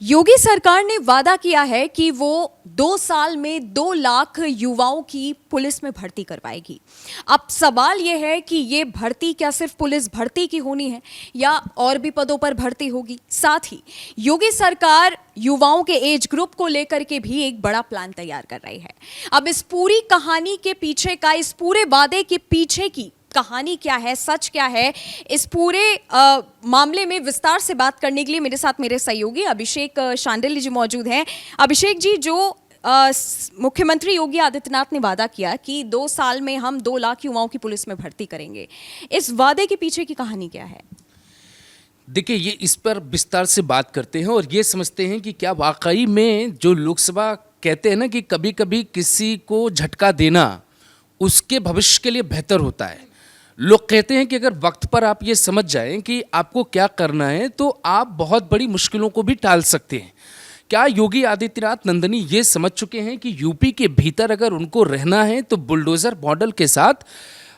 योगी सरकार ने वादा किया है कि वो 2 साल में 2 लाख युवाओं की पुलिस में भर्ती करवाएगी। अब सवाल यह है कि ये भर्ती क्या सिर्फ पुलिस भर्ती की होनी है या और भी पदों पर भर्ती होगी। साथ ही योगी सरकार युवाओं के एज ग्रुप को लेकर के भी एक बड़ा प्लान तैयार कर रही है। अब इस पूरी कहानी के पीछे का, इस पूरे वादे के पीछे की कहानी क्या है, सच क्या है, इस पूरे मामले में विस्तार से बात करने के लिए मेरे साथ मेरे सहयोगी अभिषेक शांडिल्य जी मौजूद हैं। अभिषेक जी, जो मुख्यमंत्री योगी आदित्यनाथ ने वादा किया कि 2 साल में हम 2 लाख युवाओं की पुलिस में भर्ती करेंगे, इस वादे के पीछे की कहानी क्या है? देखिए, ये इस पर विस्तार से बात करते हैं और ये समझते हैं कि क्या वाकई में जो लोकसभा कहते हैं ना कि कभी कभी किसी को झटका देना उसके भविष्य के लिए बेहतर होता है। लोग कहते हैं कि अगर वक्त पर आप ये समझ जाएं कि आपको क्या करना है तो आप बहुत बड़ी मुश्किलों को भी टाल सकते हैं। क्या योगी आदित्यनाथ नंदनी ये समझ चुके हैं कि यूपी के भीतर अगर उनको रहना है तो बुलडोजर मॉडल के साथ,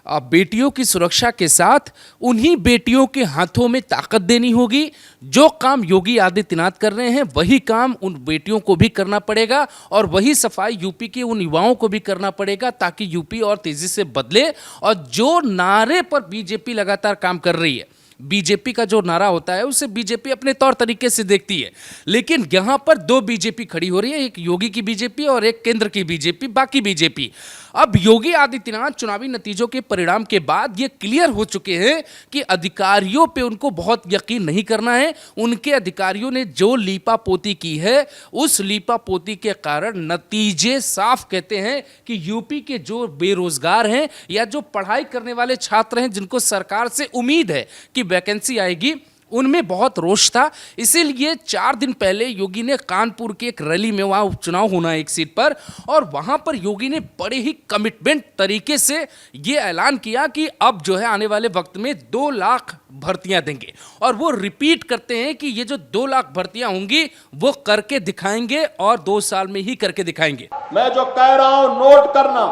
बेटियों की सुरक्षा के साथ उन्हीं बेटियों के हाथों में ताकत देनी होगी। जो काम योगी आदित्यनाथ कर रहे हैं वही काम उन बेटियों को भी करना पड़ेगा और वही सफाई यूपी के उन युवाओं को भी करना पड़ेगा ताकि यूपी और तेजी से बदले। और जो नारे पर बीजेपी लगातार काम कर रही है, बीजेपी का जो नारा होता है उसे बीजेपी अपने तौर तरीके से देखती है, लेकिन यहां पर 2 बीजेपी खड़ी हो रही है, एक योगी की बीजेपी और एक केंद्र की बीजेपी, बाकी बीजेपी। अब योगी आदित्यनाथ चुनावी नतीजों के परिणाम के बाद ये क्लियर हो चुके हैं कि अधिकारियों पे उनको बहुत यकीन नहीं करना है। उनके अधिकारियों ने जो लीपापोती की है उस लीपापोती के कारण नतीजे साफ कहते हैं कि यूपी के जो बेरोजगार हैं या जो पढ़ाई करने वाले छात्र हैं जिनको सरकार से उम्मीद है कि वैकेंसी आएगी, उनमें बहुत रोष था। इसीलिए 4 दिन पहले योगी ने कानपुर की एक रैली में, वहां उपचुनाव होना है एक सीट पर, और वहां पर योगी ने बड़े ही कमिटमेंट तरीके से यह ऐलान किया कि अब जो है आने वाले वक्त में 2 लाख भर्तियां देंगे। और वो रिपीट करते हैं कि ये जो 2 लाख भर्तियां होंगी वो करके दिखाएंगे और 2 साल में ही करके दिखाएंगे। मैं जो कह रहा हूं नोट करना,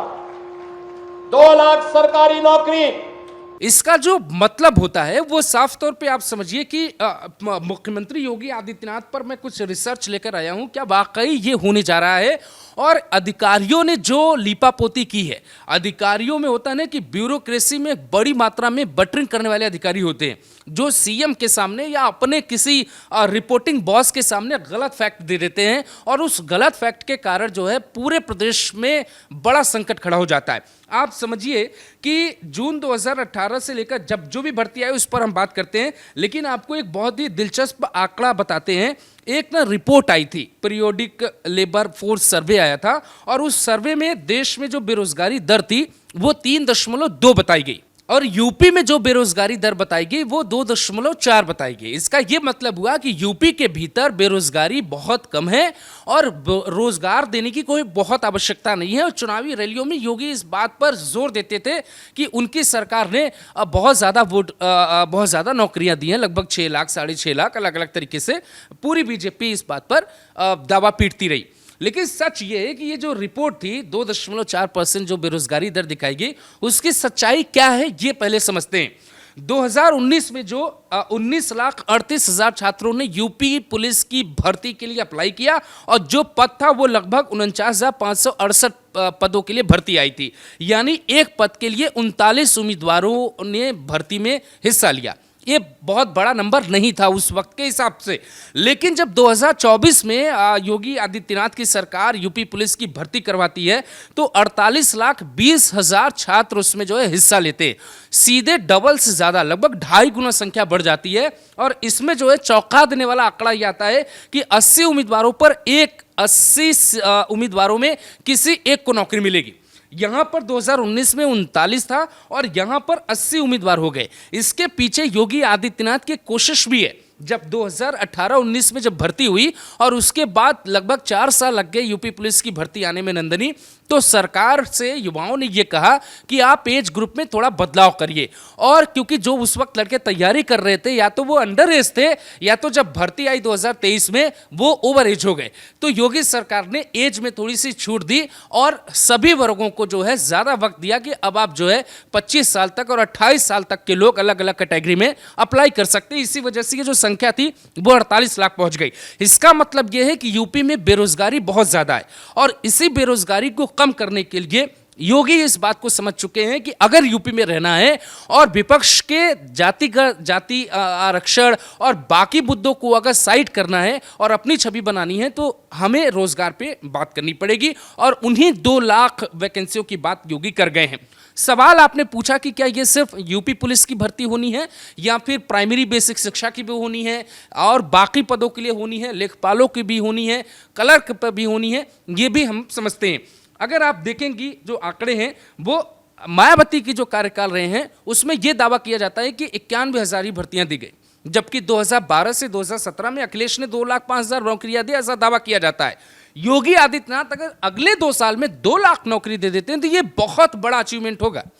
2 लाख सरकारी नौकरी। इसका जो मतलब होता है वो साफ तौर पे आप समझिए कि मुख्यमंत्री योगी आदित्यनाथ पर मैं कुछ रिसर्च लेकर आया हूं, क्या वाकई ये होने जा रहा है। और अधिकारियों ने जो लीपापोती की है, अधिकारियों में होता है ना कि ब्यूरोक्रेसी में बड़ी मात्रा में बटरिंग करने वाले अधिकारी होते हैं जो सीएम के सामने या अपने किसी रिपोर्टिंग बॉस के सामने गलत फैक्ट दे देते हैं और उस गलत फैक्ट के कारण जो है पूरे प्रदेश में बड़ा संकट खड़ा हो जाता है। आप समझिए कि जून 2018 से लेकर जब जो भी भर्ती आई उस पर हम बात करते हैं, लेकिन आपको एक बहुत ही दिलचस्प आंकड़ा बताते हैं। एक ना रिपोर्ट आई थी, पीरियोडिक लेबर फोर्स सर्वे आया था और उस सर्वे में देश में जो बेरोजगारी दर थी वो 3.2 बताई गई और यूपी में जो बेरोजगारी दर बताई गई वो 2.4 बताई गई। इसका यह मतलब हुआ कि यूपी के भीतर बेरोजगारी बहुत कम है और रोजगार देने की कोई बहुत आवश्यकता नहीं है। और चुनावी रैलियों में योगी इस बात पर जोर देते थे कि उनकी सरकार ने बहुत ज़्यादा नौकरियां दी हैं, लगभग 6 लाख, 6.5 लाख, अलग अलग तरीके से पूरी बीजेपी इस बात पर दावा पीटती रही। लेकिन सच ये है कि ये जो रिपोर्ट थी 2.4% जो बेरोजगारी दर दिखाई गई, उसकी सच्चाई क्या है ये पहले समझते हैं। 2019 में जो 19,38,000 छात्रों ने यूपी पुलिस की भर्ती के लिए अप्लाई किया और जो पद था वो लगभग 49,568 पदों के लिए भर्ती आई थी, यानी एक पद के लिए 39 उम्मीदवारों ने भर्ती में हिस्सा लिया। ये बहुत बड़ा नंबर नहीं था उस वक्त के हिसाब से, लेकिन जब 2024 में योगी आदित्यनाथ की सरकार यूपी पुलिस की भर्ती करवाती है तो 48,20,000 छात्र उसमें जो है हिस्सा लेते हैं। सीधे डबल से ज़्यादा, लगभग 2.5 गुना संख्या बढ़ जाती है। और इसमें जो है चौंका देने वाला आंकड़ा ये आता है कि 80 उम्मीदवारों पर 80 उम्मीदवारों में किसी एक को नौकरी मिलेगी। यहां पर 2019 में 39 था और यहां पर 80 उम्मीदवार हो गए। इसके पीछे योगी आदित्यनाथ की कोशिश भी है। जब 2018-19 में जब भर्ती हुई और उसके बाद लगभग 4 साल लग गए यूपी पुलिस की भर्ती आने में नंदनी, तो सरकार से युवाओं ने यह कहा कि आप एज ग्रुप में थोड़ा बदलाव करिए। और क्योंकि जो उस वक्त लड़के तैयारी कर रहे थे या तो वो अंडर एज थे या तो जब भर्ती आई 2023 में वो ओवर एज हो गए, तो योगी सरकार ने एज में थोड़ी सी छूट दी और सभी वर्गों को जो है ज्यादा वक्त दिया कि अब आप जो है 25 साल तक और 28 साल तक के लोग अलग अलग कैटेगरी में अप्लाई कर सकते हैं। इसी वजह से ये जो संख्या थी वो 48 लाख पहुंच गई। इसका मतलब यह है कि यूपी में बेरोजगारी बहुत ज्यादा है और इसी बेरोजगारी को कम करने के लिए योगी इस बात को समझ चुके हैं कि अगर यूपी में रहना है और विपक्ष के जाति आरक्षण और बाकी मुद्दों को अगर साइड करना है और अपनी छवि बनानी है तो हमें रोजगार पे बात करनी पड़ेगी और उन्हीं 2 लाख वैकेंसियों की बात योगी कर गए हैं। सवाल आपने पूछा कि क्या ये सिर्फ यूपी पुलिस की भर्ती होनी है या फिर प्राइमरी बेसिक शिक्षा की भी होनी है और बाकी पदों के लिए होनी है, लेखपालों की भी होनी है, क्लर्क पर भी होनी है, ये भी हम समझते हैं। अगर आप देखेंगी जो आंकड़े हैं वो मायावती की जो कार्यकाल रहे हैं उसमें यह दावा किया जाता है कि 91,000 ही भर्तियां दी गई, जबकि 2012 से 2017 में अखिलेश ने 2,05,000 नौकरियां दी, ऐसा दावा किया जाता है। योगी आदित्यनाथ अगर अगले 2 साल में 2 लाख नौकरी दे देते हैं तो यह बहुत बड़ा अचीवमेंट होगा।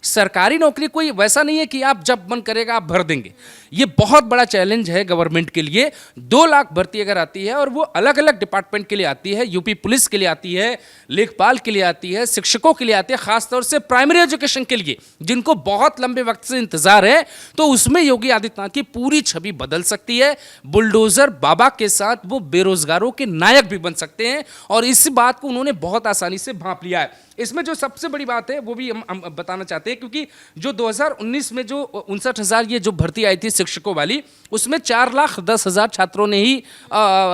सरकारी नौकरी कोई वैसा नहीं है कि आप जब मन करेगा आप भर देंगे, ये बहुत बड़ा चैलेंज है गवर्नमेंट के लिए। 2 लाख भर्ती अगर आती है और वो अलग अलग डिपार्टमेंट के लिए आती है, यूपी पुलिस के लिए आती है, लेखपाल के लिए आती है, शिक्षकों के लिए आती है, खासतौर से प्राइमरी एजुकेशन के लिए जिनको बहुत लंबे वक्त से इंतजार है, तो उसमें योगी आदित्यनाथ की पूरी छवि बदल सकती है। बुलडोजर बाबा के साथ वो बेरोजगारों के नायक भी बन सकते हैं और इस बात को उन्होंने बहुत आसानी से भांप लिया है। इसमें जो सबसे बड़ी बात है वो भी हम बताना चाहते हैं, क्योंकि जो 2019 में जो 59,000 ये जो भर्ती आई थी शिक्षकों वाली, उसमें 4,10,000 छात्रों ने ही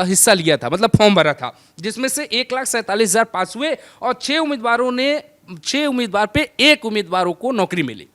हिस्सा लिया था, मतलब फॉर्म भरा था, जिसमें से 1,47,000 पास हुए और 6 उम्मीदवार पे 1 उम्मीदवारों को नौकरी मिली।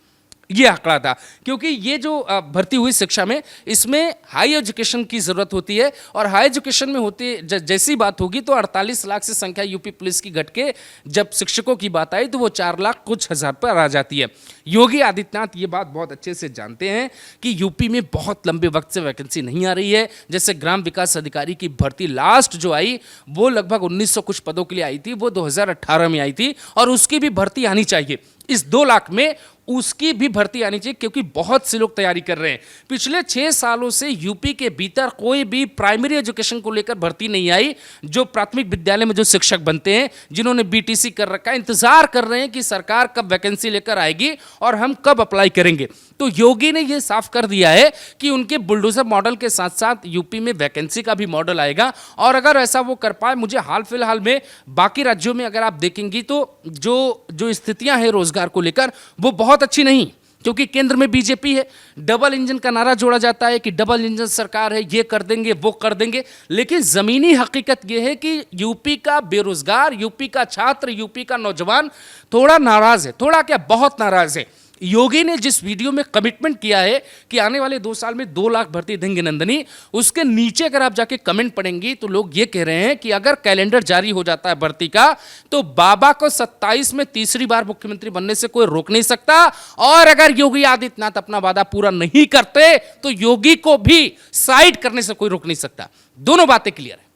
ये आंकड़ा था, क्योंकि ये जो भर्ती हुई शिक्षा में, इसमें हाई एजुकेशन की जरूरत होती है और हाई एजुकेशन में होती जैसी बात होगी तो 48 लाख से संख्या यूपी पुलिस की घट के जब शिक्षकों की बात आई तो वो 4 लाख कुछ हजार पर आ जाती है। योगी आदित्यनाथ ये बात बहुत अच्छे से जानते हैं कि यूपी में बहुत लंबे वक्त से वैकेंसी नहीं आ रही है। जैसे ग्राम विकास अधिकारी की भर्ती लास्ट जो आई वो लगभग 1900 कुछ पदों के लिए आई थी, वो 2018 में आई थी और उसकी भी भर्ती आनी चाहिए। इस 2 लाख में उसकी भी भर्ती आनी चाहिए, क्योंकि बहुत से लोग तैयारी कर रहे हैं। पिछले 6 सालों से यूपी के भीतर कोई भी प्राइमरी एजुकेशन को लेकर भर्ती नहीं आई। जो प्राथमिक विद्यालय में जो शिक्षक बनते हैं, जिन्होंने बीटीसी कर रखा है, इंतजार कर रहे हैं कि सरकार कब वैकेंसी लेकर आएगी और हम कब अप्लाई करेंगे। तो योगी ने यह साफ कर दिया है कि उनके बुलडोजर मॉडल के साथ साथ यूपी में वैकेंसी का भी मॉडल आएगा और अगर ऐसा वो कर पाए, मुझे हाल फिलहाल में बाकी राज्यों में अगर आप देखेंगी तो जो स्थितियां हैं रोजगार को लेकर वो बहुत अच्छी नहीं, क्योंकि केंद्र में बीजेपी है। डबल इंजन का नारा जोड़ा जाता है कि डबल इंजन सरकार है, ये कर देंगे वो कर देंगे, लेकिन जमीनी हकीकत यह है कि यूपी का बेरोजगार, यूपी का छात्र, यूपी का नौजवान थोड़ा नाराज है, थोड़ा क्या बहुत नाराज है। योगी ने जिस वीडियो में कमिटमेंट किया है कि आने वाले 2 साल में 2 लाख भर्ती देंगे नंदनी, उसके नीचे अगर आप जाके कमेंट पढ़ेंगी तो लोग ये कह रहे हैं कि अगर कैलेंडर जारी हो जाता है भर्ती का तो बाबा को 27 में तीसरी बार मुख्यमंत्री बनने से कोई रोक नहीं सकता और अगर योगी आदित्यनाथ अपना वादा पूरा नहीं करते तो योगी को भी साइड करने से कोई रोक नहीं सकता। दोनों बातें क्लियर है।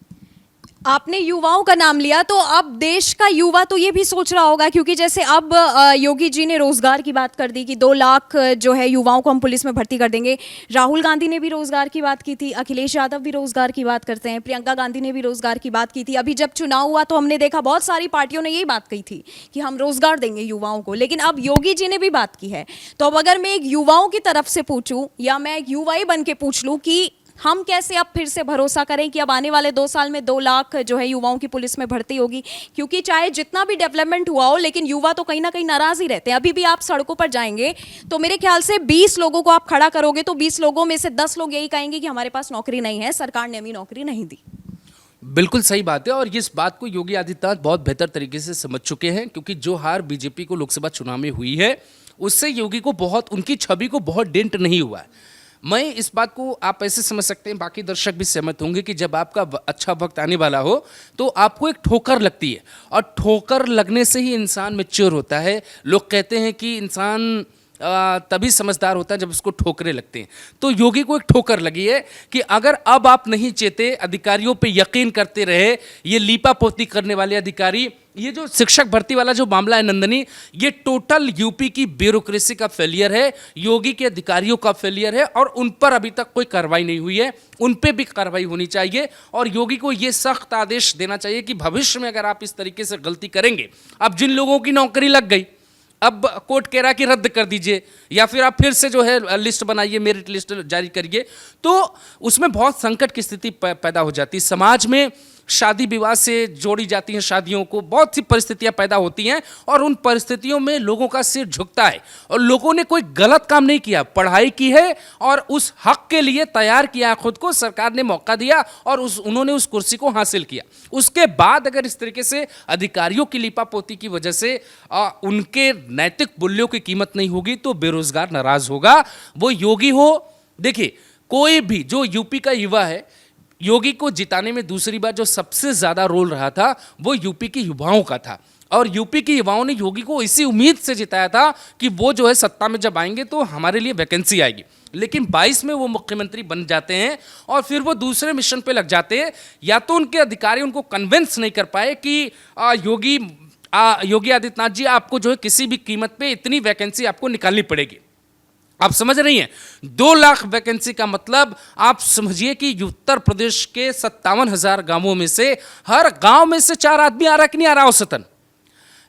आपने युवाओं का नाम लिया तो अब देश का युवा तो ये भी सोच रहा होगा, क्योंकि जैसे अब योगी जी ने रोजगार की बात कर दी कि 2 लाख जो है युवाओं को हम पुलिस में भर्ती कर देंगे। राहुल गांधी ने भी रोजगार की बात की थी, अखिलेश यादव भी रोजगार की बात करते हैं, प्रियंका गांधी ने भी रोजगार की बात की थी। अभी जब चुनाव हुआ तो हमने देखा बहुत सारी पार्टियों ने यही बात कही थी कि हम रोजगार देंगे युवाओं को, लेकिन अब योगी जी ने भी बात की है। तो अब अगर मैं एक युवाओं की तरफ से पूछूं या मैं एक युवा ही बन के पूछ लूं कि हम कैसे अब फिर से भरोसा करें कि अब आने वाले 2 साल में 2 लाख जो है युवाओं की पुलिस में भर्ती होगी, क्योंकि चाहे जितना भी डेवलपमेंट हुआ हो लेकिन युवा तो कहीं ना कहीं नाराज ही रहते हैं। अभी भी आप सड़कों पर जाएंगे तो मेरे ख्याल से 20 लोगों को आप खड़ा करोगे तो 20 लोगों में से 10 लोग यही कहेंगे कि हमारे पास नौकरी नहीं है, सरकार ने हमें नौकरी नहीं दी। बिल्कुल सही बात है और इस बात को योगी आदित्यनाथ बहुत बेहतर तरीके से समझ चुके हैं, क्योंकि जो हार बीजेपी को लोकसभा चुनाव में हुई है उससे योगी को बहुत, उनकी छवि को बहुत डेंट नहीं हुआ है। मैं इस बात को आप ऐसे समझ सकते हैं, बाकी दर्शक भी सहमत होंगे कि जब आपका अच्छा वक्त आने वाला हो तो आपको एक ठोकर लगती है और ठोकर लगने से ही इंसान मैच्योर होता है। लोग कहते हैं कि इंसान तभी समझदार होता है जब उसको ठोकरें लगते हैं। तो योगी को एक ठोकर लगी है कि अगर अब आप नहीं चेते, अधिकारियों पे यकीन करते रहे, ये लीपा पोती करने वाले अधिकारी, ये जो शिक्षक भर्ती वाला जो मामला है नंदनी, ये टोटल यूपी की ब्यूरोक्रेसी का फेलियर है, योगी के अधिकारियों का फेलियर है और उन पर अभी तक कोई कार्रवाई नहीं हुई है। उन पे भी कार्रवाई होनी चाहिए और योगी को ये सख्त आदेश देना चाहिए कि भविष्य में अगर आप इस तरीके से गलती करेंगे, अब जिन लोगों की नौकरी लग गई अब कोर्ट कह रहा है कि रद्द कर दीजिए या फिर आप फिर से जो है लिस्ट बनाइए, मेरिट लिस्ट जारी करिए, तो उसमें बहुत संकट की स्थिति पैदा हो जाती है। समाज में शादी विवाह से जोड़ी जाती हैं शादियों को, बहुत सी परिस्थितियां पैदा होती हैं और उन परिस्थितियों में लोगों का सिर झुकता है और लोगों ने कोई गलत काम नहीं किया, पढ़ाई की है और उस हक के लिए तैयार किया खुद को, सरकार ने मौका दिया और उन्होंने उस कुर्सी को हासिल किया। उसके बाद अगर इस तरीके से अधिकारियों की लीपापोती की वजह से उनके नैतिक मूल्यों की कीमत नहीं होगी तो बेरोजगार नाराज होगा, वो योगी हो। देखिए, कोई भी जो यूपी का युवा है, योगी को जिताने में दूसरी बार जो सबसे ज्यादा रोल रहा था वो यूपी के युवाओं का था और यूपी के युवाओं ने योगी को इसी उम्मीद से जिताया था कि वो जो है सत्ता में जब आएंगे तो हमारे लिए वैकेंसी आएगी। लेकिन 22 में वो मुख्यमंत्री बन जाते हैं और फिर वो दूसरे मिशन पे लग जाते हैं। या तो उनके अधिकारी उनको कन्विंस नहीं कर पाए कि योगी आदित्यनाथ जी, आपको जो है किसी भी कीमत पे इतनी वैकेंसी आपको निकालनी पड़ेगी। आप समझ रही हैं, 2 लाख वैकेंसी का मतलब आप समझिए कि उत्तर प्रदेश के 57,000 गांवों में से हर गांव में से 4 आदमी आ रहा कि नहीं आ रहा औसतन।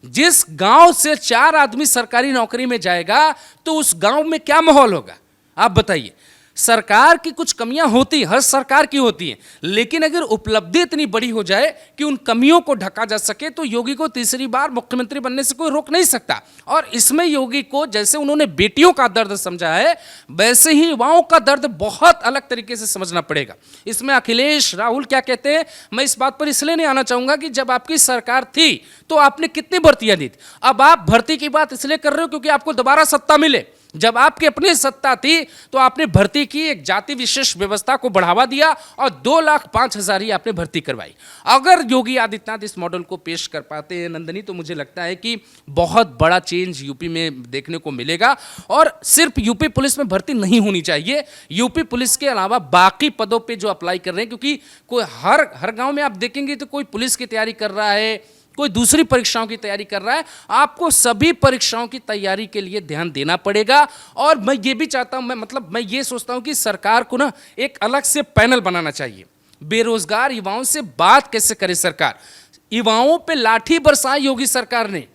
जिस गांव से 4 आदमी सरकारी नौकरी में जाएगा तो उस गांव में क्या माहौल होगा, आप बताइए। सरकार की कुछ कमियां होती, हर सरकार की होती हैं, लेकिन अगर उपलब्धि इतनी बड़ी हो जाए कि उन कमियों को ढका जा सके तो योगी को तीसरी बार मुख्यमंत्री बनने से कोई रोक नहीं सकता। और इसमें योगी को जैसे उन्होंने बेटियों का दर्द समझा है, वैसे ही युवाओं का दर्द बहुत अलग तरीके से समझना पड़ेगा। इसमें अखिलेश राहुल क्या कहते हैं, मैं इस बात पर इसलिए नहीं आना चाहूंगा कि जब आपकी सरकार थी तो आपने कितनी भर्तियां दी थी। अब आप भर्ती की बात इसलिए कर रहे हो क्योंकि आपको दोबारा सत्ता मिले। जब आपकी अपनी सत्ता थी तो आपने भर्ती की, एक जाति विशेष व्यवस्था को बढ़ावा दिया और 2,05,000 ही आपने भर्ती करवाई। अगर योगी आदित्यनाथ इस मॉडल को पेश कर पाते हैं नंदनी, तो मुझे लगता है कि बहुत बड़ा चेंज यूपी में देखने को मिलेगा। और सिर्फ यूपी पुलिस में भर्ती नहीं होनी चाहिए, यूपी पुलिस के अलावा बाकी पदों पे जो अप्लाई कर रहे हैं, क्योंकि कोई हर गांव में आप देखेंगे तो कोई पुलिस की तैयारी कर रहा है, कोई दूसरी परीक्षाओं की तैयारी कर रहा है। आपको सभी परीक्षाओं की तैयारी के लिए ध्यान देना पड़ेगा। और मैं ये भी चाहता हूं, मैं ये सोचता हूं कि सरकार को ना एक अलग से पैनल बनाना चाहिए। बेरोजगार युवाओं से बात कैसे करे सरकार, युवाओं पे लाठी बरसाई योगी सरकार ने।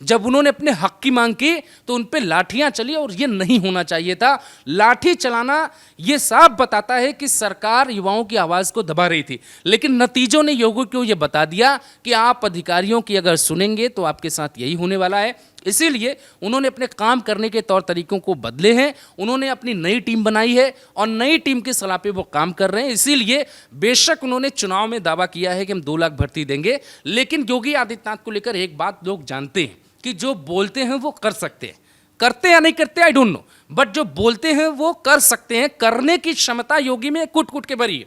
जब उन्होंने अपने हक की मांग की तो उन पे लाठियां चली और ये नहीं होना चाहिए था। लाठी चलाना ये साफ बताता है कि सरकार युवाओं की आवाज को दबा रही थी, लेकिन नतीजों ने योगी को ये बता दिया कि आप अधिकारियों की अगर सुनेंगे तो आपके साथ यही होने वाला है। इसीलिए उन्होंने अपने काम करने के तौर तरीकों को बदले हैं, उन्होंने अपनी नई टीम बनाई है और नई टीम की सलाह पे वो काम कर रहे हैं। इसीलिए बेशक उन्होंने चुनाव में दावा किया है कि हम 2 लाख भर्ती देंगे, लेकिन योगी आदित्यनाथ को लेकर एक बात लोग जानते हैं कि जो बोलते हैं वो कर सकते हैं, करते या नहीं करते आई डोंट नो, बट जो बोलते हैं वो कर सकते हैं। करने की क्षमता योगी में कुट कुट के भरी है।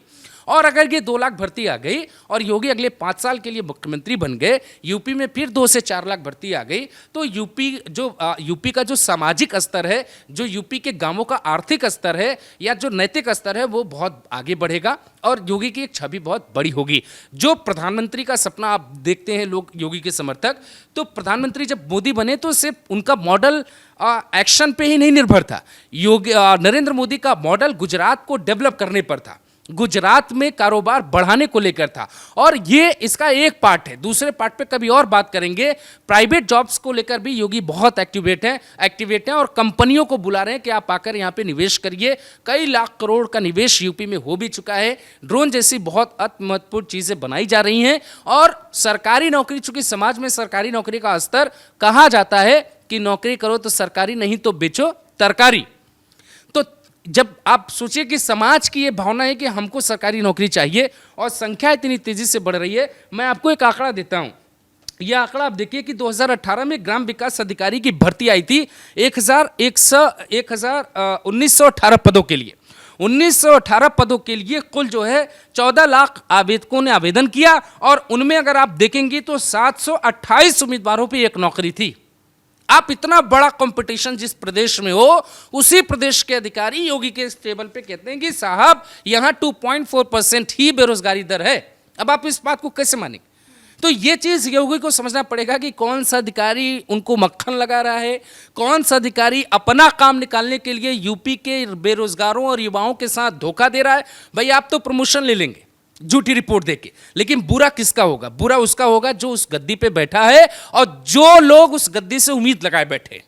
और अगर ये 2 लाख भर्ती आ गई और योगी अगले 5 साल के लिए मुख्यमंत्री बन गए, यूपी में फिर 2 से 4 लाख भर्ती आ गई, तो यूपी का जो सामाजिक स्तर है, जो यूपी के गांवों का आर्थिक स्तर है या जो नैतिक स्तर है, वो बहुत आगे बढ़ेगा और योगी की एक छवि बहुत बड़ी होगी। जो प्रधानमंत्री का सपना आप देखते हैं लोग, योगी के समर्थक, तो प्रधानमंत्री जब मोदी बने तो सिर्फ उनका मॉडल एक्शन पे ही नहीं निर्भर था। नरेंद्र मोदी का मॉडल गुजरात को डेवलप करने पर था, गुजरात में कारोबार बढ़ाने को लेकर था। और ये इसका एक पार्ट है। दूसरे पार्ट पे कभी और बात करेंगे। प्राइवेट जॉब्स को लेकर भी योगी बहुत एक्टिवेट हैं और कंपनियों को बुला रहे हैं कि आप आकर यहाँ पे निवेश करिए। कई लाख करोड़ का निवेश यूपी में हो भी चुका है। ड्रोन जैसी बहुत महत्वपूर्ण चीजें बनाई जा रही हैं। और सरकारी नौकरी, चूंकि समाज में सरकारी नौकरी का स्तर, कहा जाता है कि नौकरी करो तो सरकारी, नहीं तो बेचो तरकारी। तो जब आप सोचिए कि समाज की ये भावना है कि हमको सरकारी नौकरी चाहिए और संख्या इतनी तेजी से बढ़ रही है। मैं आपको एक आंकड़ा देता हूं। यह आंकड़ा आप देखिए कि 2018 में ग्राम विकास अधिकारी की भर्ती आई थी 1918 पदों के लिए। 1918 पदों के लिए कुल जो है 14 लाख आवेदकों ने आवेदन किया और उनमें अगर आप देखेंगे तो 728 उम्मीदवारों पर एक नौकरी थी। आप इतना बड़ा कंपटीशन जिस प्रदेश में हो, उसी प्रदेश के अधिकारी योगी के टेबल पे कहते हैं कि साहब यहां 2.4% ही बेरोजगारी दर है। अब आप इस बात को कैसे मानेंगे? तो ये चीज योगी को समझना पड़ेगा कि कौन सा अधिकारी उनको मक्खन लगा रहा है, कौन सा अधिकारी अपना काम निकालने के लिए यूपी के बेरोजगारों और युवाओं के साथ धोखा दे रहा है। भाई आप तो प्रमोशन ले लेंगे, झूठी रिपोर्ट देके। लेकिन बुरा किसका होगा? बुरा उसका होगा जो उस गद्दी पे बैठा है और जो लोग उस गद्दी से उम्मीद लगाए बैठे।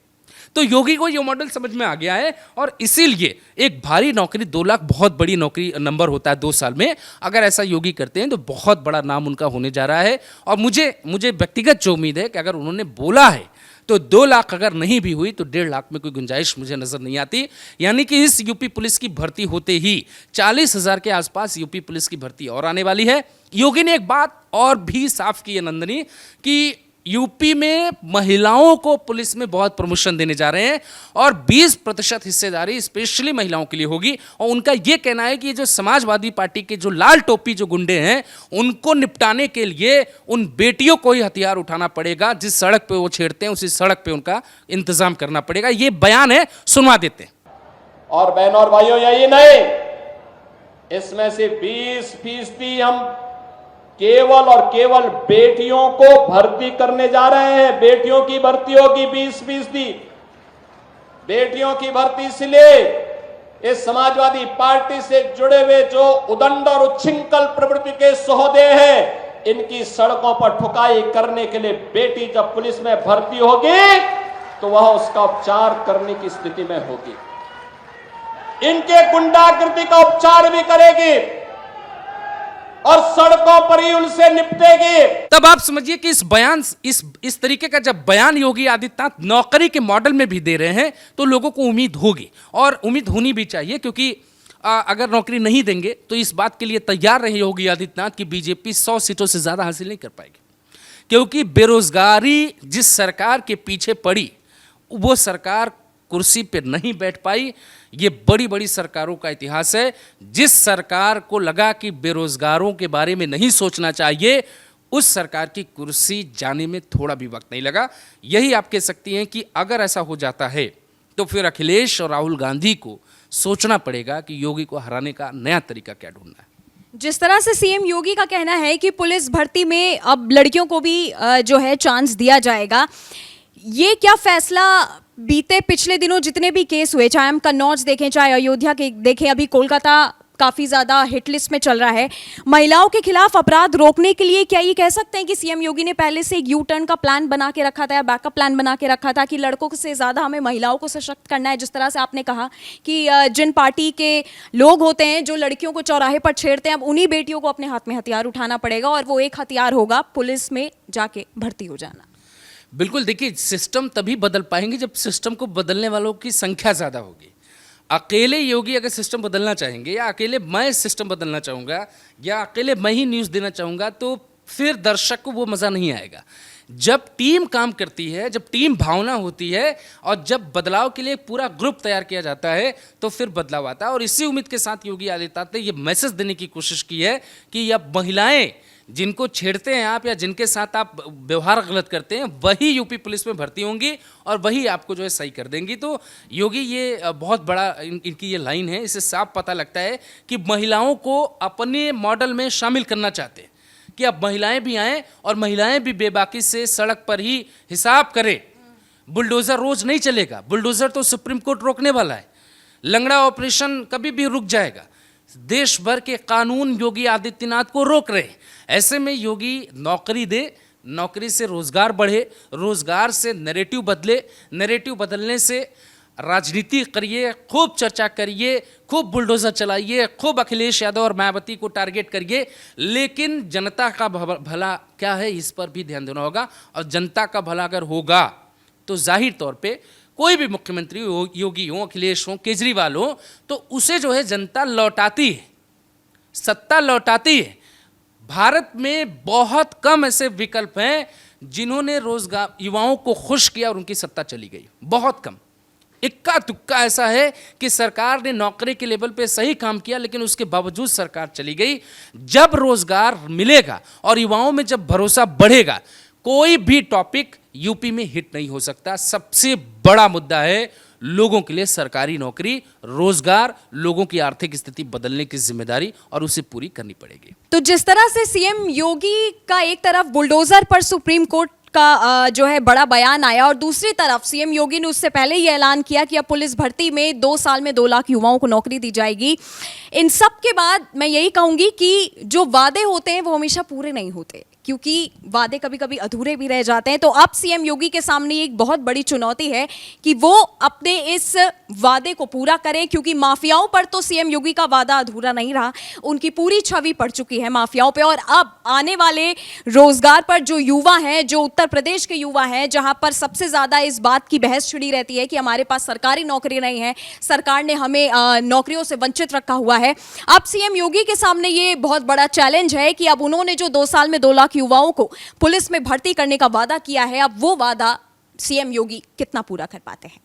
तो योगी को ये मॉडल समझ में आ गया है और इसीलिए एक भारी नौकरी, 2 लाख बहुत बड़ी नौकरी नंबर होता है 2 साल में। अगर ऐसा योगी करते हैं तो बहुत बड़ा नाम उनका होने जा रहा है। और मुझे व्यक्तिगत जो उम्मीद है कि अगर उन्होंने बोला है तो 2 लाख अगर नहीं भी हुई तो 1.5 लाख में कोई गुंजाइश मुझे नजर नहीं आती। यानी कि इस यूपी पुलिस की भर्ती होते ही 40,000 के आसपास यूपी पुलिस की भर्ती और आने वाली है। योगी ने एक बात और भी साफ की है नंदनी, कि यूपी में महिलाओं को पुलिस में बहुत प्रमोशन देने जा रहे हैं और 20% हिस्सेदारी स्पेशली महिलाओं के लिए होगी। और उनका यह कहना है कि जो समाजवादी पार्टी के जो लाल टोपी जो गुंडे हैं उनको निपटाने के लिए उन बेटियों को ही हथियार उठाना पड़ेगा। जिस सड़क पे वो छेड़ते हैं उसी सड़क पे उनका इंतजाम करना पड़ेगा। ये बयान है, सुनवा देते हैं। और बहनों और भाइयों, यही नहीं, इसमें से 20% हम केवल और केवल बेटियों को भर्ती करने जा रहे हैं। बेटियों की भर्ती होगी 20%। बेटियों की भर्ती इसलिए, इस समाजवादी पार्टी से जुड़े हुए जो उदंड और उच्छृंखल प्रवृत्ति के सहोदय हैं, इनकी सड़कों पर ठुकाई करने के लिए बेटी जब पुलिस में भर्ती होगी तो वह उसका उपचार करने की स्थिति में होगी। इनके गुंडागर्दी का उपचार भी करेगी और सड़कों पर ही उनसे निपटेगी। तब आप समझिए कि इस बयान, इस तरीके का जब बयान योगी आदित्यनाथ नौकरी के मॉडल में भी दे रहे हैं तो लोगों को उम्मीद होगी और उम्मीद होनी भी चाहिए। क्योंकि अगर नौकरी नहीं देंगे तो इस बात के लिए तैयार रहे योगी आदित्यनाथ की बीजेपी 100 सीटों से ज्यादा हासिल नहीं कर पाएगी। क्योंकि बेरोजगारी जिस सरकार के पीछे पड़ी वो सरकार कुर्सी पे नहीं बैठ पाई। ये बड़ी बड़ी सरकारों का इतिहास है। जिस सरकार को लगा कि बेरोजगारों के बारे में नहीं सोचना चाहिए, उस सरकार की कुर्सी जाने में थोड़ा भी वक्त नहीं लगा। यही आप कह सकती हैं कि अगर ऐसा हो जाता है तो फिर अखिलेश और राहुल गांधी को सोचना पड़ेगा कि योगी को हराने का नया तरीका क्या ढूंढना है। जिस तरह से सीएम योगी का कहना है कि पुलिस भर्ती में अब लड़कियों को भी जो है चांस दिया जाएगा, ये क्या फैसला बीते पिछले दिनों जितने भी केस हुए, चाहे हम कन्नौज देखें चाहे अयोध्या के देखें, अभी कोलकाता काफी ज्यादा हिट लिस्ट में चल रहा है, महिलाओं के खिलाफ अपराध रोकने के लिए क्या ये कह सकते हैं कि सीएम योगी ने पहले से एक यू टर्न का प्लान बना के रखा था या बैकअप प्लान बना के रखा था कि लड़कों से ज्यादा हमें महिलाओं को सशक्त करना है? जिस तरह से आपने कहा कि जिन पार्टी के लोग होते हैं जो लड़कियों को चौराहे पर छेड़ते हैं, अब उन्हीं बेटियों को अपने हाथ में हथियार उठाना पड़ेगा और वो एक हथियार होगा पुलिस में जाके भर्ती हो जाना। बिल्कुल, देखिए सिस्टम तभी बदल पाएंगे जब सिस्टम को बदलने वालों की संख्या ज़्यादा होगी। अकेले योगी अगर सिस्टम बदलना चाहेंगे या अकेले मैं सिस्टम बदलना चाहूँगा या अकेले मैं ही न्यूज़ देना चाहूँगा तो फिर दर्शक को वो मज़ा नहीं आएगा। जब टीम काम करती है, जब टीम भावना होती है और जब बदलाव के लिए पूरा ग्रुप तैयार किया जाता है तो फिर बदलाव आता है। और इसी उम्मीद के साथ योगी आदित्यनाथ ने ये मैसेज देने की कोशिश की है कि अब महिलाएं जिनको छेड़ते हैं आप या जिनके साथ आप व्यवहार गलत करते हैं वही यूपी पुलिस में भर्ती होंगी और वही आपको जो है सही कर देंगी। तो योगी ये बहुत बड़ा इनकी ये लाइन है, इससे साफ पता लगता है कि महिलाओं को अपने मॉडल में शामिल करना चाहते हैं कि अब महिलाएं भी आएँ और महिलाएं भी बेबाकी से सड़क पर ही हिसाब करें। बुलडोज़र रोज नहीं चलेगा, बुलडोज़र तो सुप्रीम कोर्ट रोकने वाला है। लंगड़ा ऑपरेशन कभी भी रुक जाएगा। देश भर के कानून योगी आदित्यनाथ को रोक रहे हैं। ऐसे में योगी नौकरी दे, नौकरी से रोजगार बढ़े, रोजगार से नैरेटिव बदले, नैरेटिव बदलने से राजनीति करिए, खूब चर्चा करिए, खूब बुलडोजर चलाइए, खूब अखिलेश यादव और मायावती को टारगेट करिए, लेकिन जनता का भला क्या है इस पर भी ध्यान देना होगा। और जनता का भला अगर होगा तो जाहिर तौर पे कोई भी मुख्यमंत्री हो, योगी हो, अखिलेश हो, केजरीवाल हो, तो उसे जो है जनता लौटाती है, सत्ता लौटाती है। भारत में बहुत कम ऐसे विकल्प हैं जिन्होंने रोजगार युवाओं को खुश किया और उनकी सत्ता चली गई, बहुत कम। इक्का तुक्का ऐसा है कि सरकार ने नौकरी के लेवल पे सही काम किया लेकिन उसके बावजूद सरकार चली गई। जब रोजगार मिलेगा और युवाओं में जब भरोसा बढ़ेगा, कोई भी टॉपिक यूपी में हिट नहीं हो सकता। सबसे बड़ा मुद्दा है लोगों के लिए सरकारी नौकरी, रोजगार, लोगों की आर्थिक स्थिति बदलने की जिम्मेदारी और उसे पूरी करनी पड़ेगी। तो जिस तरह से सीएम योगी का एक तरफ बुलडोजर पर सुप्रीम कोर्ट का जो है बड़ा बयान आया, और दूसरी तरफ सीएम योगी ने उससे पहले ही ऐलान किया कि अब पुलिस भर्ती में 2 साल में 2 लाख युवाओं को नौकरी दी जाएगी। इन सब के बाद मैं यही कहूंगी कि जो वादे होते हैं वो हमेशा पूरे नहीं होते, क्योंकि वादे कभी कभी अधूरे भी रह जाते हैं। तो अब सीएम योगी के सामने एक बहुत बड़ी चुनौती है कि वो अपने इस वादे को पूरा करें, क्योंकि माफियाओं पर तो सीएम योगी का वादा अधूरा नहीं रहा, उनकी पूरी छवि पड़ चुकी है माफियाओं पे। और अब आने वाले रोजगार पर जो युवा हैं, जो उत्तर प्रदेश के युवा हैं, जहां पर सबसे ज्यादा इस बात की बहस छिड़ी रहती है कि हमारे पास सरकारी नौकरी नहीं है, सरकार ने हमें नौकरियों से वंचित रखा हुआ है, अब सीएम योगी के सामने ये बहुत बड़ा चैलेंज है कि अब उन्होंने जो 2 साल में 2 लाख युवाओं को पुलिस में भर्ती करने का वादा किया है, अब वो वादा सीएम योगी कितना पूरा कर पाते हैं।